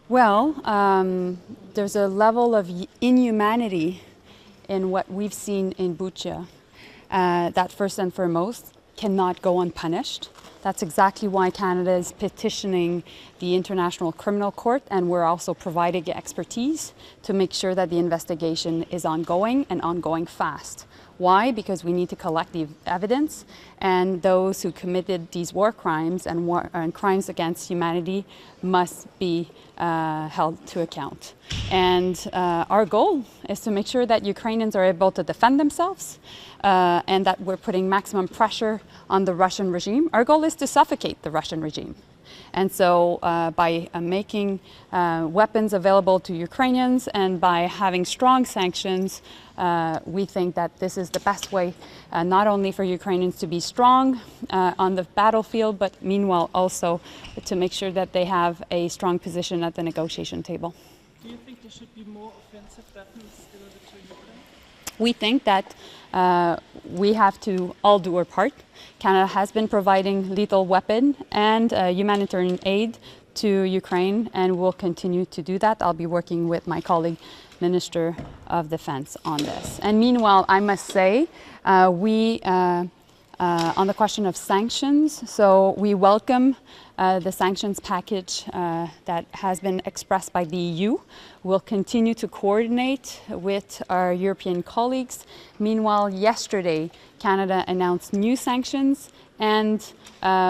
Well, there's a level of inhumanity in what we've seen in Bucha that first and foremost cannot go unpunished. That's exactly why Canada is petitioning the International Criminal Court, and we're also providing expertise to make sure that the investigation is ongoing and ongoing fast. Why? Because we need to collect the evidence, and those who committed these war crimes and crimes against humanity must be held to account. And our goal is to make sure that Ukrainians are able to defend themselves and that we're putting maximum pressure on the Russian regime. Our goal is to suffocate the Russian regime. And so by making weapons available to Ukrainians and by having strong sanctions, we think that this is the best way not only for Ukrainians to be strong on the battlefield, but meanwhile also to make sure that they have a strong position at the negotiation table. Do you think there should be more offensive weapons delivered to Ukraine? We think that we have to all do our part. Canada has been providing lethal weapon and humanitarian aid to Ukraine and will continue to do that. I'll be working with my colleague, Minister of Defense, on this. And meanwhile, I must say, on the question of sanctions, so we welcome the sanctions package that has been expressed by the EU. We'll continue to coordinate with our European colleagues. Meanwhile, yesterday, Canada announced new sanctions, and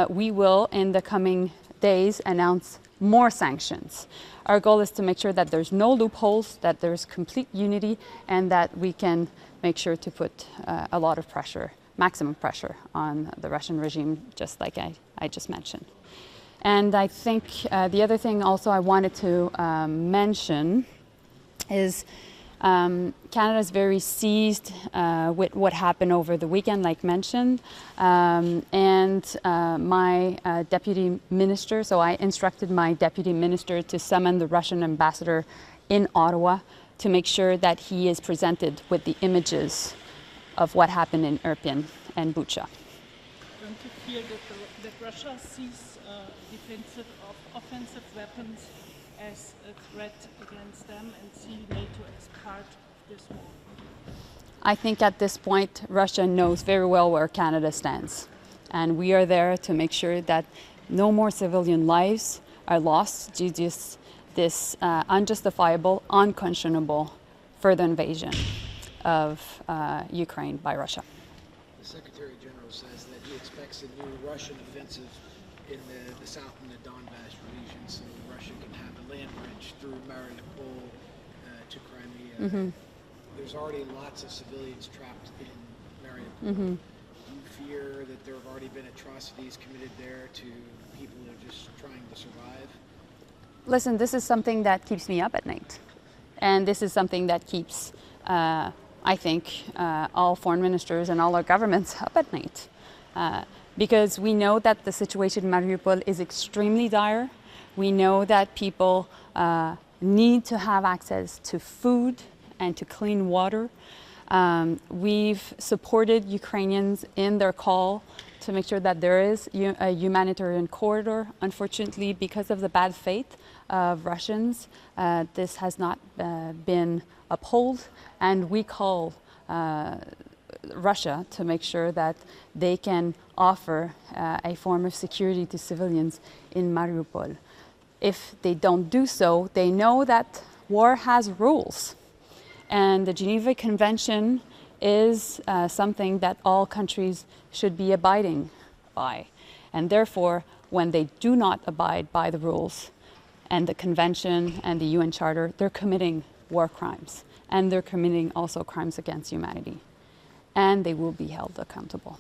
we will, in the coming days, announce more sanctions. Our goal is to make sure that there's no loopholes, that there's complete unity, and that we can make sure to put a lot of pressure, maximum pressure on the Russian regime, just like I just mentioned. And I think the other thing also I wanted to mention is Canada is very seized with what happened over the weekend, like mentioned. My deputy minister, so I instructed my deputy minister to summon the Russian ambassador in Ottawa to make sure that he is presented with the images of what happened in Irpin and Bucha. Don't you fear that Russia sees offensive weapons as a threat against them and see NATO as part of this war? I think at this point, Russia knows very well where Canada stands. And we are there to make sure that no more civilian lives are lost due to this unjustifiable, unconscionable further invasion of Ukraine by Russia. The Secretary General says that he expects a new Russian offensive in the south and the Donbass region, so Russia can have a land bridge through Mariupol to Crimea. Mm-hmm. There's already lots of civilians trapped in Mariupol. Mm-hmm. Do you fear that there have already been atrocities committed there to people who are just trying to survive? Listen, this is something that keeps me up at night. And this is something that keeps, I think, all foreign ministers and all our governments up at night. Because we know that the situation in Mariupol is extremely dire. We know that people need to have access to food and to clean water. We've supported Ukrainians in their call to make sure that there is a humanitarian corridor. Unfortunately, because of the bad faith of Russians, this has not been upheld, and we call Russia to make sure that they can offer a form of security to civilians in Mariupol. If they don't do so, they know that war has rules. And the Geneva Convention is something that all countries should be abiding by. And therefore, when they do not abide by the rules and the Convention and the UN Charter, they're committing war crimes. And they're committing also crimes against humanity. And they will be held accountable.